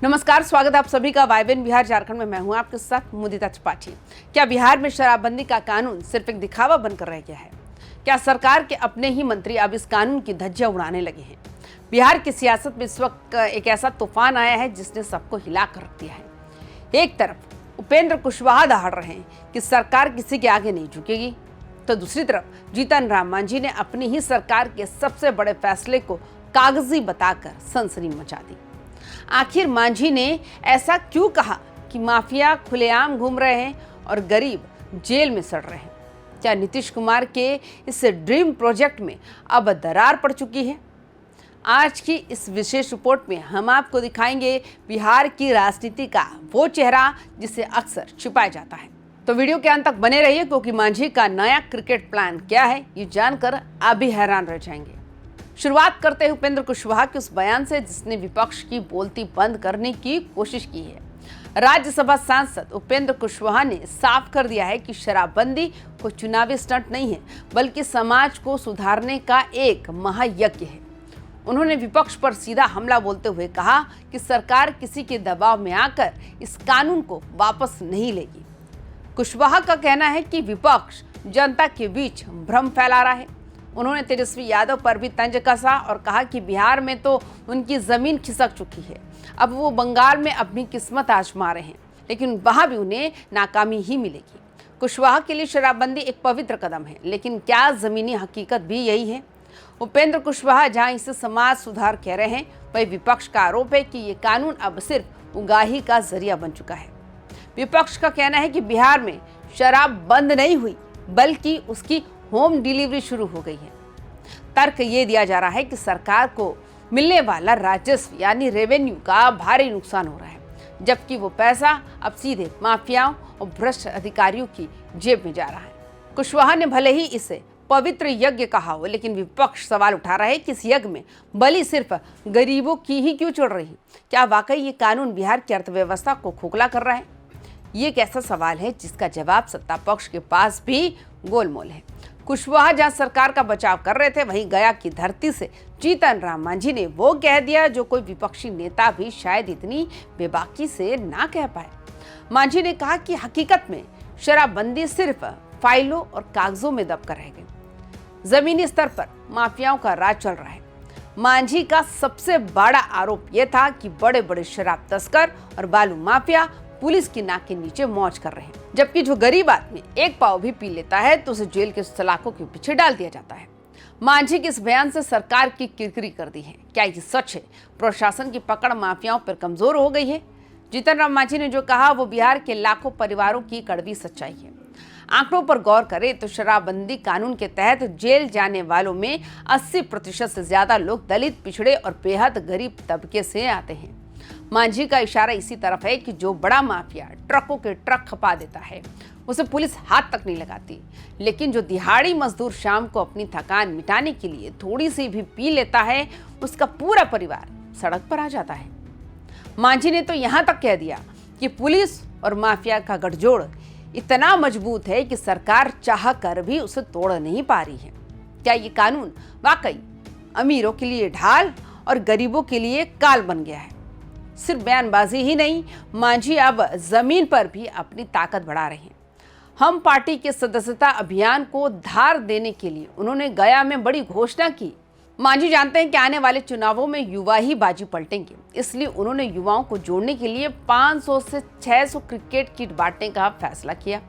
नमस्कार, स्वागत है आप सभी का वाइब्रेंट बिहार झारखंड में। मैं हूं आपके साथ मुदिता त्रिपाठी। क्या बिहार में शराबबंदी का कानून सिर्फ एक दिखावा बनकर रह गया है? क्या सरकार के अपने ही मंत्री अब इस कानून की धज्जियां उड़ाने लगे हैं? बिहार की सियासत में इस वक्त एक ऐसा तूफान आया है जिसने सबको हिला कर रख दिया है। एक तरफ उपेंद्र कुशवाहा दहाड़ रहे हैं कि सरकार किसी के आगे नहीं झुकेगी, तो दूसरी तरफ जीतन राम मांझी ने अपनी ही सरकार के सबसे बड़े फैसले को कागजी बताकर सनसनी मचा दी। आखिर मांझी ने ऐसा क्यों कहा कि माफिया खुलेआम घूम रहे हैं और गरीब जेल में सड़ रहे हैं? क्या नीतीश कुमार के इस ड्रीम प्रोजेक्ट में अब दरार पड़ चुकी है? आज की इस विशेष रिपोर्ट में हम आपको दिखाएंगे बिहार की राजनीति का वो चेहरा जिसे अक्सर छिपाया जाता है। तो वीडियो के अंत तक बने रहिए, क्योंकि मांझी का नया क्रिकेट प्लान क्या है ये जानकर आप भी हैरान रह जाएंगे। शुरुआत करते हैं उपेंद्र कुशवाहा के उस बयान से जिसने विपक्ष की बोलती बंद करने की कोशिश की है। राज्यसभा सांसद उपेंद्र कुशवाहा ने साफ कर दिया है कि शराबबंदी कोई चुनावी स्टंट नहीं है, बल्कि समाज को सुधारने का एक महायज्ञ है। उन्होंने विपक्ष पर सीधा हमला बोलते हुए कहा कि सरकार किसी के दबाव में आकर इस कानून को वापस नहीं लेगी। कुशवाहा का कहना है कि विपक्ष जनता के बीच भ्रम फैला रहा है। उन्होंने तेजस्वी यादव पर भी तंज कसा और कहा कि बिहार में तो उनकी जमीन खिसक चुकी है, अब वो बंगाल में अपनी किस्मत आजमा रहे हैं, लेकिन वहां भी उन्हें नाकामी ही मिलेगी। कुशवाहा के लिए शराबबंदी एक पवित्र कदम है, लेकिन क्या जमीनी हकीकत भी यही है? उपेंद्र कुशवाहा जहां इसे समाज सुधार कह रहे हैं, वही विपक्ष का आरोप है कि ये कानून अब सिर्फ उगाही का जरिया बन चुका है। विपक्ष का कहना है कि बिहार में शराब बंद नहीं हुई, बल्कि उसकी होम डिलीवरी शुरू हो गई है। तर्क ये दिया जा रहा है कि सरकार को मिलने वाला राजस्व यानी रेवेन्यू का भारी नुकसान हो रहा है, जबकि वो पैसा अब सीधे माफियाओं और भ्रष्ट अधिकारियों की जेब में जा रहा है। कुशवाहा ने भले ही इसे पवित्र यज्ञ कहा हो, लेकिन विपक्ष सवाल उठा रहा है कि इस यज्ञ में बलि सिर्फ गरीबों की ही क्यों चढ़ रही? क्या वाकई ये कानून बिहार की अर्थव्यवस्था को खोखला कर रहा है? ये एक ऐसा सवाल है जिसका जवाब सत्ता पक्ष के पास भी गोलमोल है। कुशवाहा जहां सरकार का बचाव कर रहे थे, वहीं गया की धरती से जीतन राम मांझी ने वो कह दिया जो कोई विपक्षी नेता भी शायद इतनी बेबाकी से ना कह पाए। मांझी ने कहा कि हकीकत में शराबबंदी सिर्फ फाइलों और कागजों में दबकर रह गई। जमीनी स्तर पर माफियाओं का राज चल रहा है। मांझी का सबसे बड़ा आरोप यह था कि बड़े बड़े शराब तस्कर और बालू माफिया पुलिस की नाक के नीचे मौज कर रहे हैं, जबकि जो गरीब आदमी एक पाव भी पी लेता है तो उसे जेल के सलाखों के पीछे डाल दिया जाता है। मांझी के इस बयान से सरकार की किरकिरी कर दी है। क्या ये सच है? प्रशासन की पकड़ माफियाओं पर कमजोर हो गई है? जीतन राम मांझी ने जो कहा वो बिहार के लाखों परिवारों की कड़वी सच्चाई है। आंकड़ों पर गौर करें तो शराबबंदी कानून के तहत जेल जाने वालों में 80% से ज्यादा लोग दलित, पिछड़े और बेहद गरीब तबके से आते हैं। मांझी का इशारा इसी तरफ है कि जो बड़ा माफिया ट्रकों के ट्रक खपा देता है उसे पुलिस हाथ तक नहीं लगाती, लेकिन जो दिहाड़ी मजदूर शाम को अपनी थकान मिटाने के लिए थोड़ी सी भी पी लेता है, उसका पूरा परिवार सड़क पर आ जाता है। मांझी ने तो यहाँ तक कह दिया कि पुलिस और माफिया का गठजोड़ इतना मजबूत है कि सरकार चाह कर भी उसे तोड़ नहीं पा रही है। क्या ये कानून वाकई अमीरों के लिए ढाल और गरीबों के लिए काल बन गया है? सिर्फ बयानबाजी ही नहीं, मांझी अब जमीन पर भी अपनी ताकत बढ़ा रहे हैं। हम पार्टी के सदस्यता अभियान को धार देने के लिए उन्होंने गया में बड़ी घोषणा की। मांझी जानते हैं कि आने वाले चुनावों में युवा ही बाजी पलटेंगे, इसलिए उन्होंने युवाओं को जोड़ने के लिए 500 से 600 क्रिकेट किट बांटने का फैसला किया।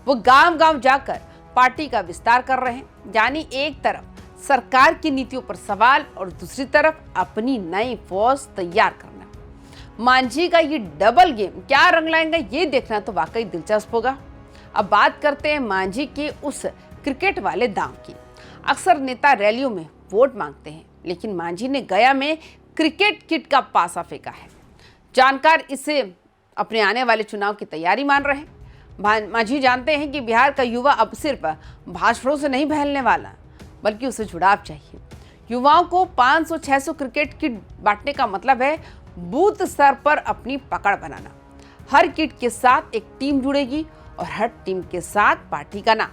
वो गांव-गांव जाकर पार्टी का विस्तार कर रहे हैं, यानी एक तरफ सरकार की नीतियों पर सवाल और दूसरी तरफ अपनी नई फौज तैयार करना। मांझी का ये डबल गेम क्या रंग लाएगा ये देखना तो वाकई दिलचस्प होगा। अब बात करते हैं मांझी के उस क्रिकेट वाले दांव की। अक्सर नेता रैलियों में वोट मांगते हैं, लेकिन मांझी ने गया में क्रिकेट किट का पासा फेंका है। जानकार इसे अपने आने वाले चुनाव की तैयारी मान रहे हैं। मांझी जानते हैं कि बिहार का युवा अब सिर्फ भाषणों से नहीं बहलने वाला, बल्कि उसे जुड़ाव चाहिए। युवाओं को 500-600 क्रिकेट किट बांटने का मतलब है बूथ स्तर पर अपनी पकड़ बनाना। हर किट के साथ एक टीम जुड़ेगी और हर टीम के साथ पार्टी का नाम।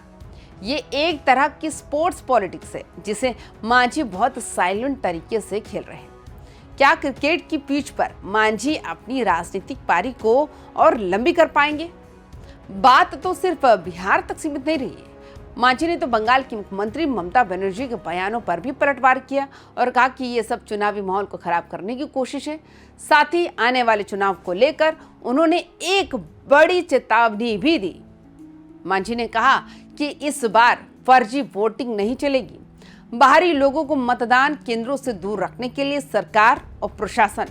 ये एक तरह की स्पोर्ट्स पॉलिटिक्स है जिसे मांझी बहुत साइलेंट तरीके से खेल रहे हैं। क्या क्रिकेट की पिच पर मांझी अपनी राजनीतिक पारी को और लंबी कर पाएंगे? बात तो सिर्फ बिहार तक सीमित नहीं रही है। मांझी ने तो बंगाल की मुख्यमंत्री ममता बनर्जी के बयानों पर भी पलटवार किया और कहा कि ये सब चुनावी माहौल को खराब करने की कोशिश है। साथ ही आने वाले चुनाव को लेकर उन्होंने एक बड़ी चेतावनी भी दी। मांझी ने कहा कि इस बार फर्जी वोटिंग नहीं चलेगी। बाहरी लोगों को मतदान केंद्रों से दूर रखने के लिए सरकार और प्रशासन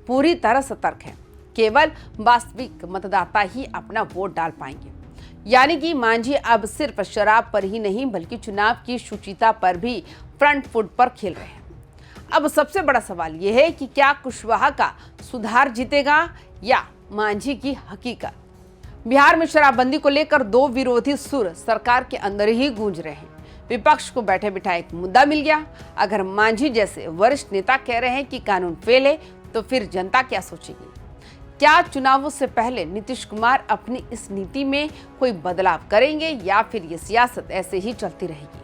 पूरी तरह सतर्क है। केवल वास्तविक मतदाता ही अपना वोट डाल पाएंगे। यानी कि मांझी अब सिर्फ शराब पर ही नहीं बल्कि चुनाव की शुचिता पर भी फ्रंट फुट पर खेल रहे हैं। अब सबसे बड़ा सवाल यह है कि क्या कुशवाहा का सुधार जीतेगा या मांझी की हकीकत? बिहार में शराबबंदी को लेकर दो विरोधी सुर सरकार के अंदर ही गूंज रहे हैं। विपक्ष को बैठे बिठाए एक मुद्दा मिल गया। अगर मांझी जैसे वरिष्ठ नेता कह रहे हैं कि कानून फेल है तो फिर जनता क्या सोचेगी? क्या चुनावों से पहले नीतीश कुमार अपनी इस नीति में कोई बदलाव करेंगे या फिर ये सियासत ऐसे ही चलती रहेगी?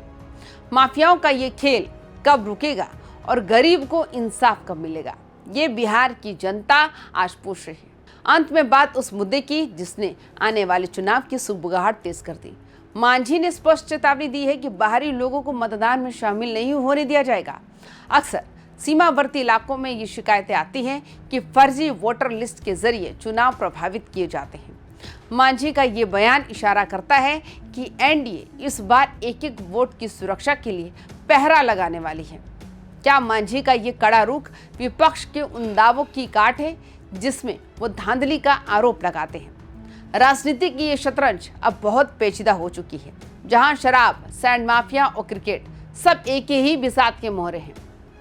माफियाओं का ये खेल कब रुकेगा और गरीब को इंसाफ कब मिलेगा? ये बिहार की जनता आज पूछ रही है। अंत में बात उस मुद्दे की जिसने आने वाले चुनाव की सुगबुगाहट तेज कर दी। मांझी ने स्पष्ट चेतावनी दी है कि बाहरी लोगों को मतदान में शामिल नहीं होने दिया जाएगा। अक्सर सीमावर्ती इलाकों में ये शिकायतें आती हैं कि फर्जी वोटर लिस्ट के जरिए चुनाव प्रभावित किए जाते हैं। मांझी का ये बयान इशारा करता है कि एनडीए इस बार एक एक वोट की सुरक्षा के लिए पहरा लगाने वाली है। क्या मांझी का ये कड़ा रुख विपक्ष के उन दावों की काट है जिसमें वो धांधली का आरोप लगाते हैं? राजनीति की ये शतरंज अब बहुत पेचीदा हो चुकी है, जहां शराब, सैंड माफिया और क्रिकेट सब एक ही बिसात के मोहरे हैं।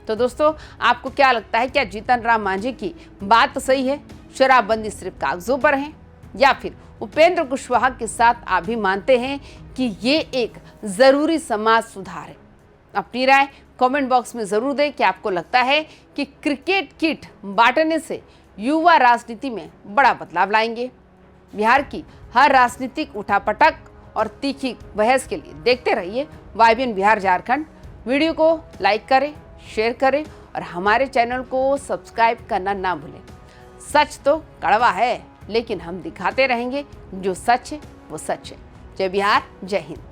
तो दोस्तों, आपको क्या लगता है, क्या जीतन राम मांझी की बात तो सही है, शराबबंदी सिर्फ कागजों पर है, या फिर उपेंद्र कुशवाहा के साथ आप भी मानते हैं कि ये एक जरूरी समाज सुधार है? अपनी राय कमेंट बॉक्स में जरूर दें। कि आपको लगता है कि क्रिकेट किट बांटने से युवा राजनीति में बड़ा बदलाव लाएंगे? बिहार की हर राजनीतिक उठापटक और तीखी बहस के लिए देखते रहिए YBN बिहार झारखंड। वीडियो को लाइक करें, शेयर करें और हमारे चैनल को सब्सक्राइब करना ना भूलें। सच तो कड़वा है, लेकिन हम दिखाते रहेंगे जो सच है वो सच है। जय बिहार, जय हिंद।